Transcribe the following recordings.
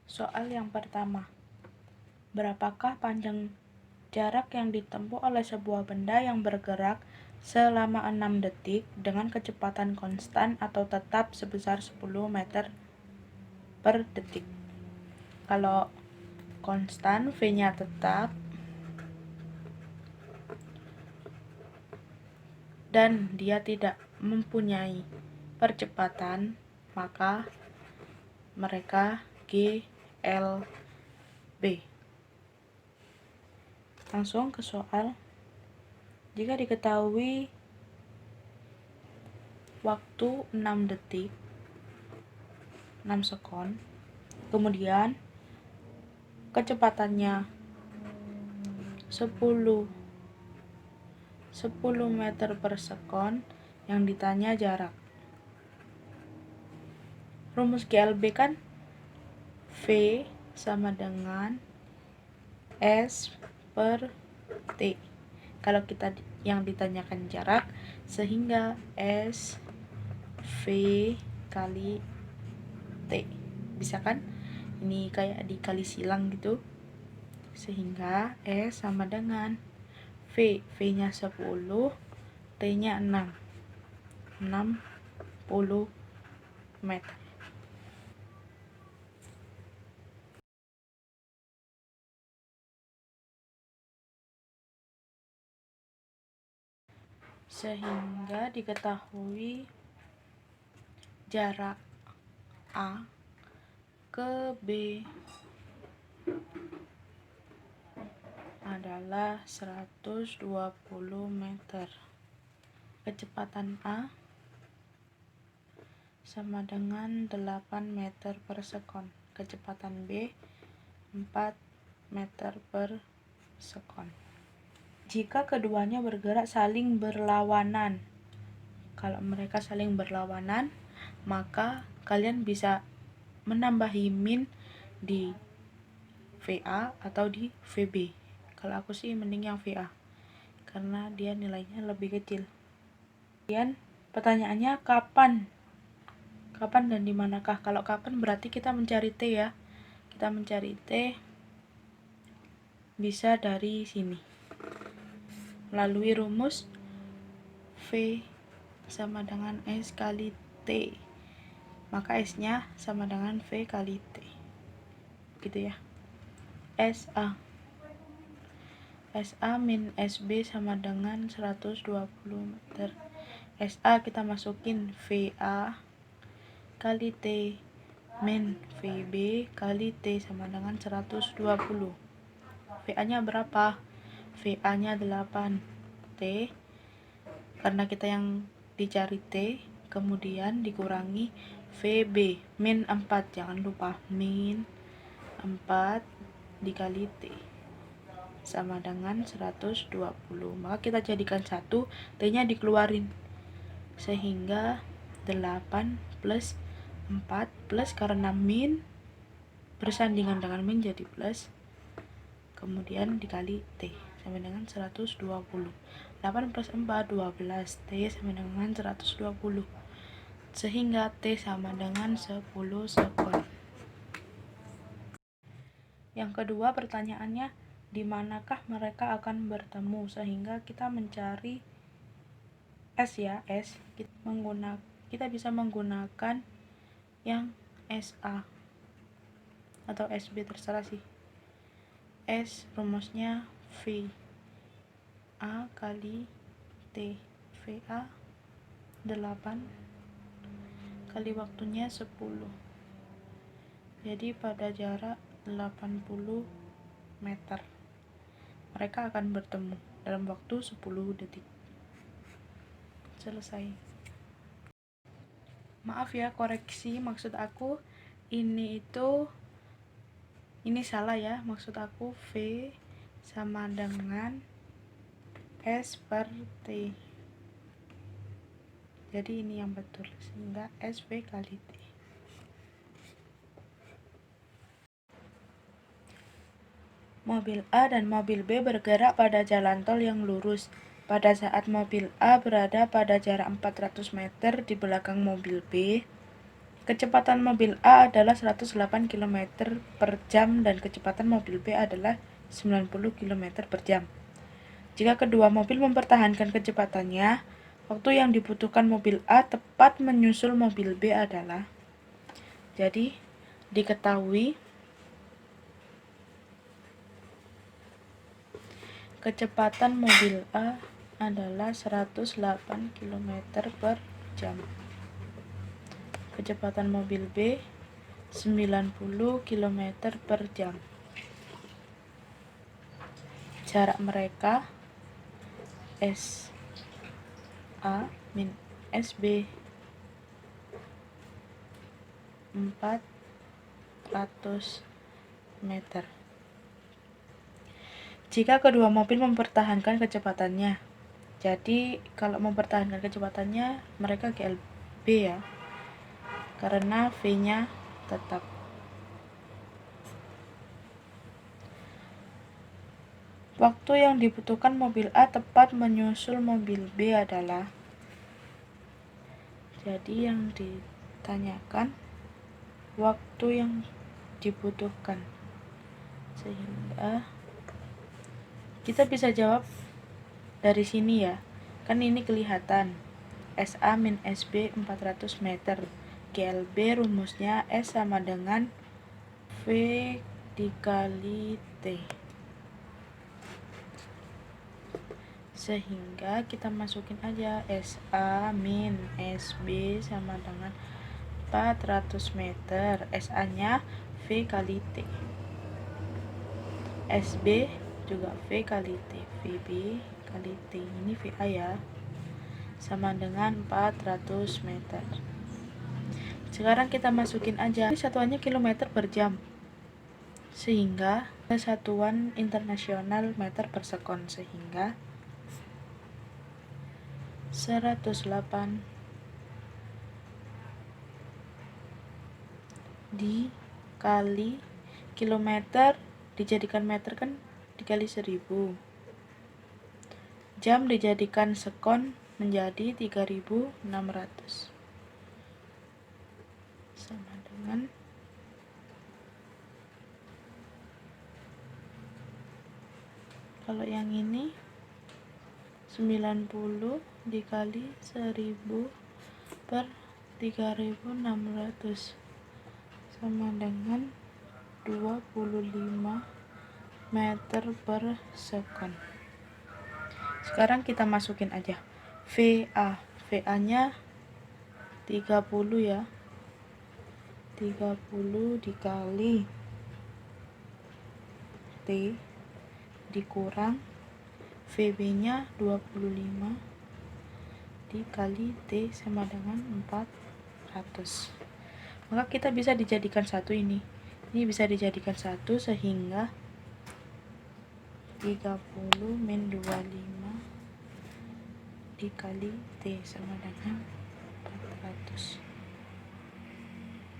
Soal yang pertama, berapakah panjang jarak yang ditempuh oleh sebuah benda yang bergerak selama 6 detik dengan kecepatan konstan atau tetap sebesar 10 meter per detik? Kalau konstan, V-nya tetap, dan dia tidak mempunyai percepatan, maka mereka G, L, B. Langsung ke soal. Jika diketahui waktu 6 detik, 6 sekon, kemudian kecepatannya 10 meter per sekon, yang ditanya jarak. Rumus GLB kan V sama dengan S per T. Kalau kita yang ditanyakan jarak, sehingga S V kali T. Bisa kan? Ini kayak dikali silang gitu. Sehingga S sama dengan V-nya 10, T-nya 6. 60 meter. Sehingga diketahui jarak A ke B adalah 120 meter. Kecepatan A sama dengan 8 meter per sekon. Kecepatan B 4 meter per sekon. Jika keduanya bergerak saling berlawanan, kalau mereka saling berlawanan, maka kalian bisa menambahi min di VA atau di VB. Kalau aku sih mending yang VA, karena dia nilainya lebih kecil. Kemudian pertanyaannya kapan dan di manakah? Kalau kapan berarti kita mencari T ya. Kita mencari T bisa dari sini. Melalui rumus V sama dengan S kali T. Maka S-nya sama dengan V kali T. Gitu ya. SA min SB sama dengan 120 meter. SA kita masukin VA kali T min VB kali T sama dengan 120. VA-nya berapa? VA-nya 8. T, karena kita yang dicari T, kemudian dikurangi VB min 4. Jangan lupa min 4 dikali T sama dengan 120. Maka kita jadikan 1, T-nya dikeluarin. Sehingga 8 plus 4 plus, karena min bersandingan dengan min jadi plus, kemudian dikali T sama dengan 120. 8 plus 4 12, T sama dengan 120. Sehingga T sama dengan 10 sekon. Yang kedua pertanyaannya, di manakah mereka akan bertemu? Sehingga kita mencari S ya, S. Kita bisa menggunakan yang SA atau SB, terserah sih. S rumusnya V A kali T. VA 8 kali waktunya 10. Jadi pada jarak 80 meter mereka akan bertemu dalam waktu 10 detik. Selesai. Maaf ya, koreksi, maksud aku ini salah ya. Maksud aku V sama dengan S per T. Jadi ini yang betul, sehingga SV kali T. Mobil A dan mobil B bergerak pada jalan tol yang lurus. Pada saat mobil A berada pada jarak 400 meter di belakang mobil B, Kecepatan mobil A adalah 108 km per jam dan kecepatan mobil B adalah 90 km per jam. Jika kedua mobil mempertahankan kecepatannya, waktu yang dibutuhkan mobil A tepat menyusul mobil B adalah. Jadi, diketahui kecepatan mobil A adalah 108 km per jam. Kecepatan mobil B 90 km per jam. Jarak mereka SA min SB 400 meter. Jika kedua mobil mempertahankan kecepatannya, jadi kalau mempertahankan kecepatannya mereka GLB ya, karena V-nya tetap. Waktu yang dibutuhkan mobil A tepat menyusul mobil B adalah. Jadi yang ditanyakan waktu yang dibutuhkan, sehingga kita bisa jawab dari sini ya, kan ini kelihatan SA min SB 400 meter. GLB rumusnya S sama dengan V dikali T. Sehingga kita masukin aja SA min SB sama dengan 400 meter. SA nya V kali T. SB juga V kali T. VB kali T. Ini VA ya. Sama dengan 400 meter. Sekarang kita masukin aja, satuannya kilometer per jam, sehingga satuan internasional meter per sekon, sehingga 108 dikali kilometer dijadikan meter kan dikali 1000, jam dijadikan sekon menjadi 3600 sama dengan kalau yang ini 90 dikali 1000 per 3600 sama dengan 25 meter per sekon. Sekarang kita masukin aja VA. VA nya 30 ya. 30 dikali T dikurang VB nya 25 dikali T sama dengan 400. Maka kita bisa dijadikan satu ini. Ini bisa dijadikan satu sehingga 30 min 25 dikali T sama dengan 400.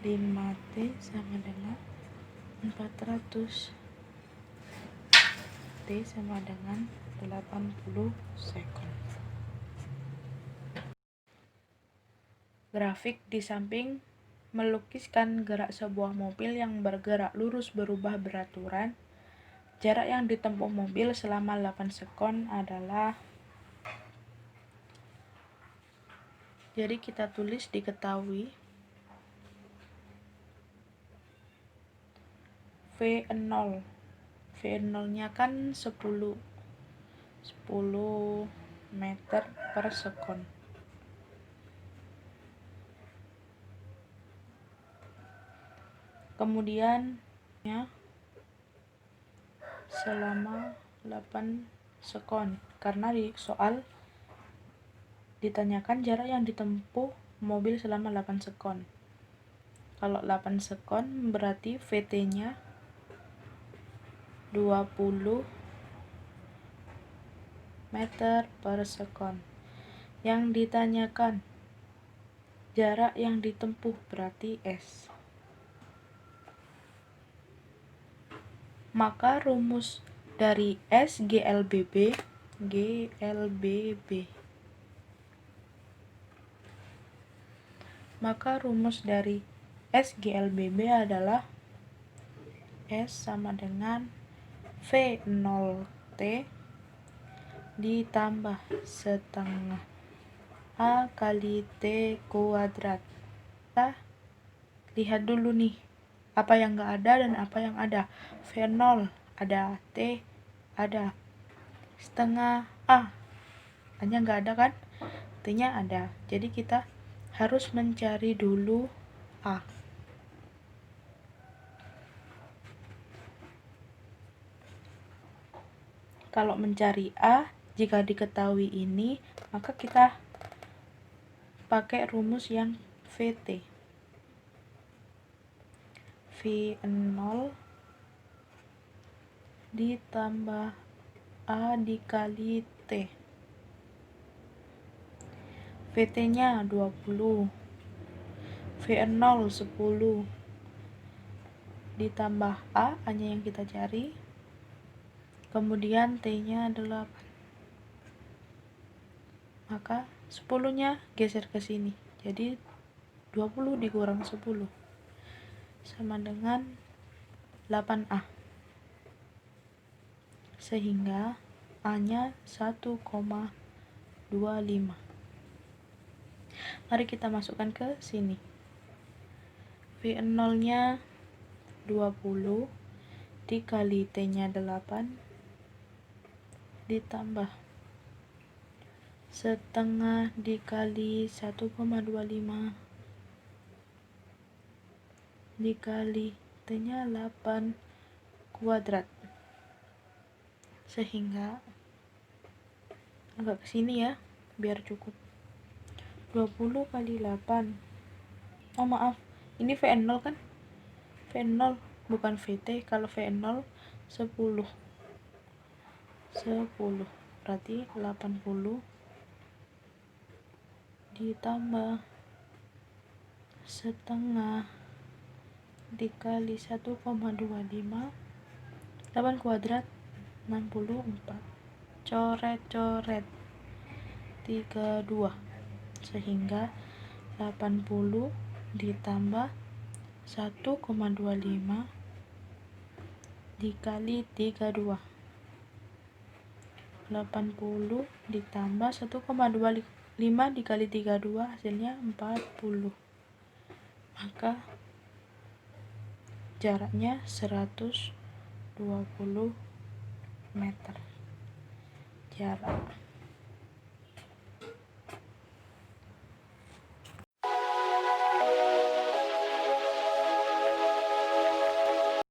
5T sama dengan 400. T sama dengan 80 sekon. Grafik di samping melukiskan gerak sebuah mobil yang bergerak lurus berubah beraturan. Jarak yang ditempuh mobil selama 8 sekon adalah. Jadi kita tulis diketahui V0. V0 nya kan 10 meter per sekon. Kemudian ya selama 8 sekon, karena di soal ditanyakan jarak yang ditempuh mobil selama 8 sekon. Kalau 8 sekon berarti VT nya 20 meter per sekon. Yang ditanyakan jarak yang ditempuh berarti S. Maka rumus dari S GLBB maka rumus dari SGLBB adalah S sama dengan V0T ditambah setengah A kali T kuadrat. Kita lihat dulu nih, apa yang nggak ada dan apa yang ada. V0 ada, T ada, setengah A hanya nggak ada kan, T-nya ada. Jadi kita harus mencari dulu A. Kalau mencari A, jika diketahui ini, maka kita pakai rumus yang VT. V0 ditambah A dikali T. VT-nya 20. V0 10. Ditambah A, hanya yang kita cari. Kemudian T-nya 8. Maka 10-nya geser ke sini. Jadi 20 dikurang 10 sama dengan 8A. Sehingga A-nya 1,25. Mari kita masukkan ke sini. V0-nya 20 dikali T-nya 8 ditambah setengah dikali 1,25 dikali T-nya 8 kuadrat. Sehingga agak kesini ya, biar cukup. 20 kali 8. Oh maaf, ini V0 kan? V0 bukan VT. Kalau V0 10. Berarti 80 ditambah setengah dikali 1,25. 8 kuadrat 64. Coret-coret 32. Sehingga 80 ditambah 1,25 dikali 32. 80 ditambah 1,25 dikali 32 hasilnya 40. Maka jaraknya 120 meter. Jarak